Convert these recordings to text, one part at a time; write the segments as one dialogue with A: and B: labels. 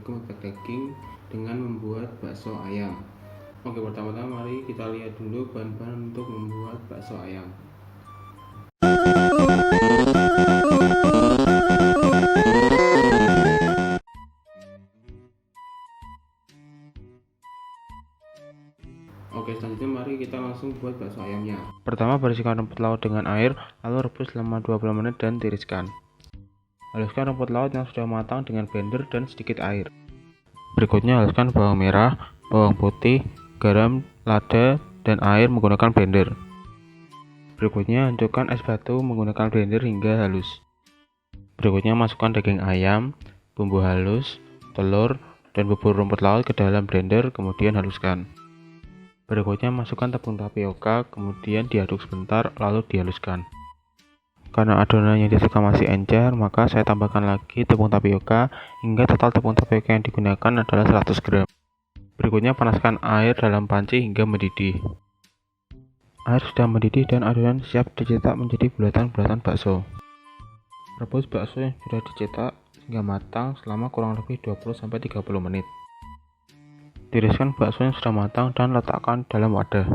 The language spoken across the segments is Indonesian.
A: mendukung efek daging dengan membuat bakso ayam. Oke, pertama-tama mari kita lihat dulu bahan-bahan untuk membuat bakso ayam. Oke, selanjutnya mari kita langsung buat bakso ayamnya. Pertama, bersihkan rumput laut dengan air, lalu rebus selama 20 menit dan tiriskan. Haluskan rumput laut yang sudah matang dengan blender dan sedikit air. Berikutnya, haluskan bawang merah, bawang putih, garam, lada, dan air menggunakan blender. Berikutnya, hancurkan es batu menggunakan blender hingga halus. Berikutnya, masukkan daging ayam, bumbu halus, telur, dan bubur rumput laut ke dalam blender, kemudian haluskan. Berikutnya, masukkan tepung tapioka, kemudian diaduk sebentar, lalu dihaluskan. Karena adonan yang disuka masih encer, maka saya tambahkan lagi tepung tapioka hingga total tepung tapioka yang digunakan adalah 100 gram. Berikutnya, panaskan air dalam panci hingga mendidih. Air sudah mendidih dan adonan siap dicetak menjadi bulatan-bulatan bakso. Rebus bakso yang sudah dicetak hingga matang selama kurang lebih 20-30 menit. Tiriskan bakso yang sudah matang dan letakkan dalam wadah.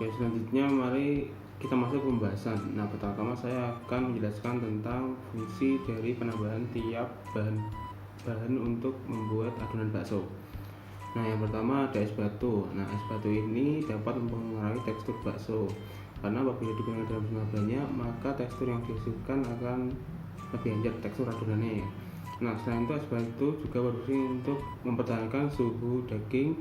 A: Oke, selanjutnya mari kita masuk ke pembahasan. Nah, pertama saya akan menjelaskan tentang fungsi dari penambahan tiap bahan untuk membuat adonan bakso. Nah, yang pertama ada es batu. Nah, es batu ini dapat mempengaruhi tekstur bakso. Karena apabila digunakan dalam jumlah banyak, maka tekstur yang dihasilkan akan lebih encer tekstur adonannya. Nah, selain itu es batu juga berfungsi untuk mempertahankan suhu daging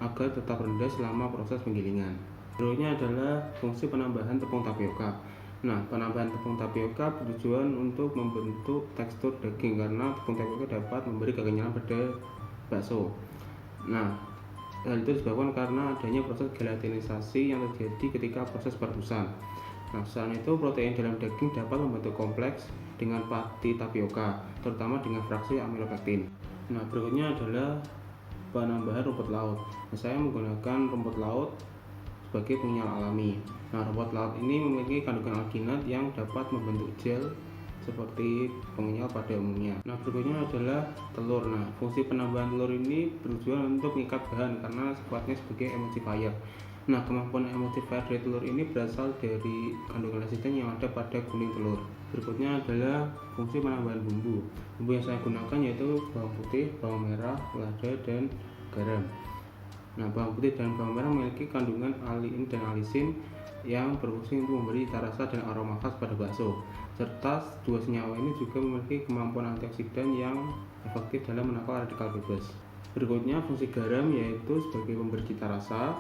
A: agar tetap rendah selama proses penggilingan. Berikutnya adalah fungsi penambahan tepung tapioka. Nah, penambahan tepung tapioka bertujuan untuk membentuk tekstur daging karena tepung tapioka dapat memberi kekenyalan pada bakso. Nah, hal itu disebabkan karena adanya proses gelatinisasi yang terjadi ketika proses perebusan. Nah, selain itu protein dalam daging dapat membentuk kompleks dengan pati tapioka, terutama dengan fraksi amilopektin. Nah, berikutnya adalah penambahan rumput laut. Nah, saya menggunakan rumput laut sebagai pengenyal alami. Nah, rumput laut ini memiliki kandungan alginat yang dapat membentuk gel seperti pengenyal pada umumnya. Nah, berikutnya adalah telur. Nah, fungsi penambahan telur ini bertujuan untuk mengikat bahan karena sifatnya sebagai emulsifier. Nah, kemampuan emulsifier dari telur ini berasal dari kandungan lecithin yang ada pada kuning telur. Berikutnya adalah fungsi penambahan bumbu. Bumbu yang saya gunakan yaitu bawang putih, bawang merah, lada, dan garam. Nah, bawang putih dan bawang merah memiliki kandungan aliin dan alisin yang berfungsi untuk memberi cita rasa dan aroma khas pada bakso. Serta dua senyawa ini juga memiliki kemampuan antioksidan yang efektif dalam menangkal radikal bebas. Berikutnya fungsi garam yaitu sebagai pemberi cita rasa,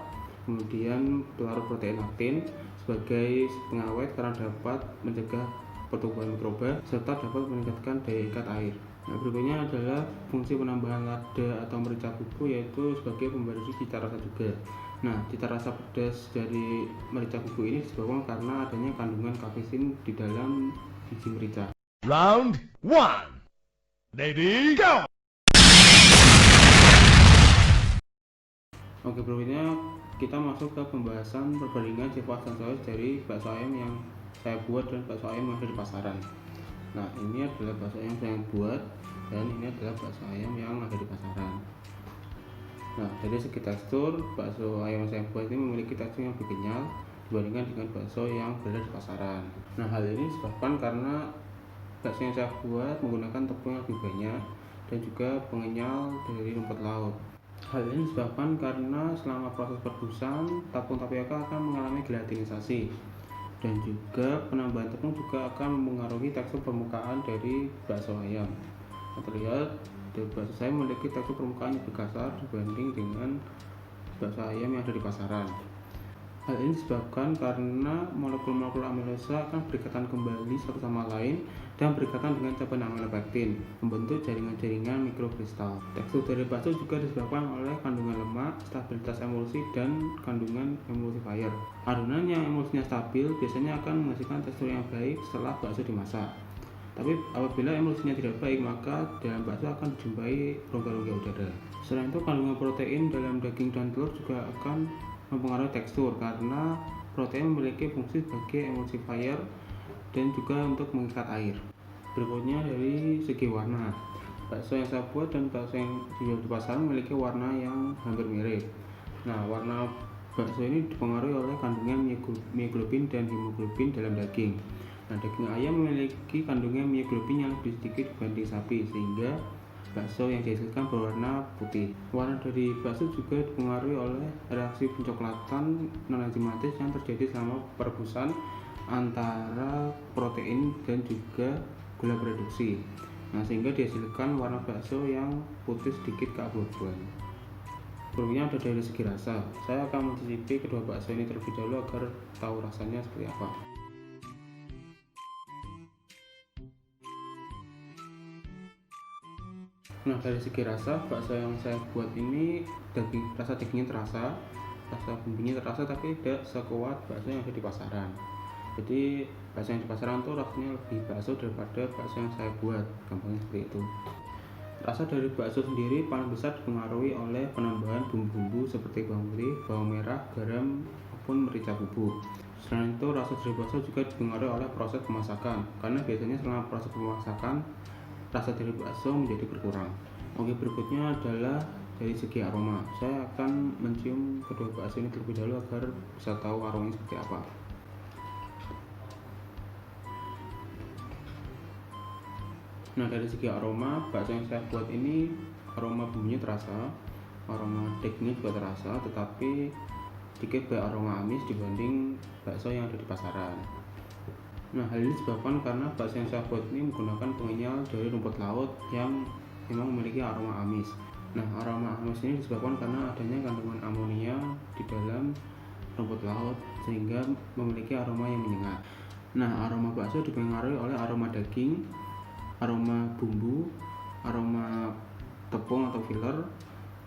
A: kemudian pelarut protein laktin sebagai pengawet karena dapat mencegah pertumbuhan mikroba serta dapat meningkatkan daya ikat air. Nah, berikutnya adalah fungsi penambahan lada atau merica bubuk yaitu sebagai pemberi cita rasa juga. Nah, cita rasa pedas dari merica bubuk ini disebabkan karena adanya kandungan kapeisin di dalam biji merica.
B: Round 1. Ready, go!
A: Oke, berikutnya kita masuk ke pembahasan perbandingan sifat sensoris dari bakso ayam yang saya buat dan bakso ayam yang ada di pasaran. Nah, ini adalah bakso ayam yang saya buat dan ini adalah bakso ayam yang ada di pasaran. Nah, dari segi tekstur, bakso ayam yang saya buat ini memiliki tekstur yang lebih kenyal dibandingkan dengan bakso yang berada di pasaran. Nah, hal ini disebabkan karena bakso yang saya buat menggunakan tepung yang lebih banyak dan juga pengenyal dari rumput laut. Hal ini disebabkan karena selama proses perebusan, tepung tapioka akan mengalami gelatinisasi dan juga penambahan tepung juga akan mempengaruhi tekstur permukaan dari bakso ayam. Nah, terlihat bakso saya memiliki tekstur permukaan yang lebih kasar dibanding dengan bakso ayam yang ada di pasaran. Hal ini disebabkan karena molekul-molekul amilosa akan berikatan kembali satu sama lain dan berikatan dengan cabang amilopektin, membentuk jaringan-jaringan mikrokristal. Tekstur dari bakso juga disebabkan oleh kandungan lemak, stabilitas emulsi, dan kandungan emulsifier. Adonan yang emulsinya stabil biasanya akan menghasilkan tekstur yang baik setelah bakso dimasak. Tapi apabila emulsinya tidak baik, maka dalam bakso akan dijumpai rongga-rongga udara. Selain itu, kandungan protein dalam daging dan telur juga akan mempengaruhi tekstur karena protein memiliki fungsi sebagai emulsifier dan juga untuk mengikat air. Berikutnya dari segi warna, bakso yang saya buat dan bakso yang dijual di pasaran memiliki warna yang hampir mirip. Nah, warna bakso ini dipengaruhi oleh kandungan mioglobin dan hemoglobin dalam daging. Nah, daging ayam memiliki kandungan mioglobin yang lebih sedikit dibanding sapi, sehingga bakso yang dihasilkan berwarna putih. Warna dari bakso juga dipengaruhi oleh reaksi pencoklatan non-enzimatis yang terjadi selama perebusan antara protein dan juga gula reduksi. Nah, sehingga dihasilkan warna bakso yang putih sedikit keabu-abuan. Berikutnya ada dari segi rasa. Saya akan mencicipi kedua bakso ini terlebih dahulu agar tahu rasanya seperti apa. Nah, dari segi rasa, bakso yang saya buat ini rasa dagingnya terasa, rasa bumbunya terasa, tapi tidak sekuat bakso yang ada di pasaran. Jadi bakso yang di pasaran tuh rasanya lebih bakso daripada bakso yang saya buat, gampangnya seperti itu. Rasa dari bakso sendiri paling besar dipengaruhi oleh penambahan bumbu-bumbu seperti bawang putih, bawang merah, garam, maupun merica bubuk. Selain itu, rasa dari bakso juga dipengaruhi oleh proses pemasakan, karena biasanya selama proses pemasakan rasa dari bakso menjadi berkurang. Oke, berikutnya adalah dari segi aroma. Saya akan mencium kedua bakso ini terlebih dahulu agar bisa tahu aromanya seperti apa. Nah, dari segi aroma, bakso yang saya buat ini aroma bumbunya terasa, aroma dagingnya juga terasa, tetapi sedikit beraroma amis dibanding bakso yang ada di pasaran. Nah, hal ini disebabkan karena bakso yang saya buat ini menggunakan pengenyal dari rumput laut yang memang memiliki aroma amis. Nah, aroma amis ini disebabkan karena adanya kandungan amonia di dalam rumput laut sehingga memiliki aroma yang menyengat. Nah, aroma bakso dipengaruhi oleh aroma daging, aroma bumbu, aroma tepung atau filler,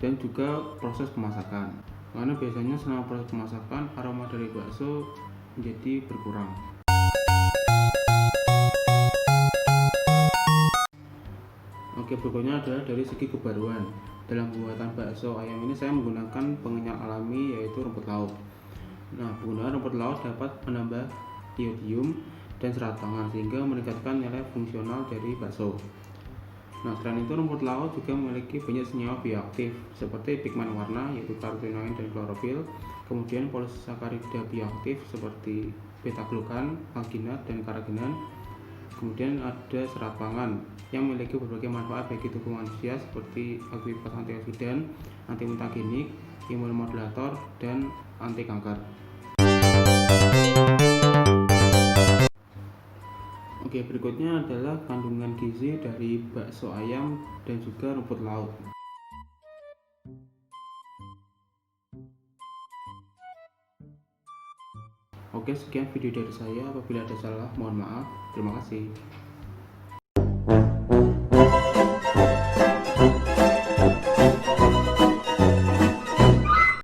A: dan juga proses pemasakan. Karena biasanya selama proses pemasakan aroma dari bakso menjadi berkurang. Oke, berikutnya adalah dari segi kebaruan. Dalam pembuatan bakso ayam ini saya menggunakan pengenyal alami yaitu rumput laut. Nah, penggunaan rumput laut dapat menambah iodium dan serat pangan sehingga meningkatkan nilai fungsional dari bakso. Nah, selain itu rumput laut juga memiliki banyak senyawa bioaktif seperti pigmen warna yaitu karotenoid dan klorofil, kemudian polisakarida bioaktif seperti beta-glukan, alginat, dan karagenan. Kemudian ada serat pangan yang memiliki berbagai manfaat bagi tubuh manusia seperti aktivitas antioksidan, antimutagenik, imunomodulator, dan anti kanker. Oke, berikutnya adalah kandungan gizi dari bakso ayam dan juga rumput laut. Oke, sekian video dari saya. Apabila ada salah, mohon maaf. Terima kasih.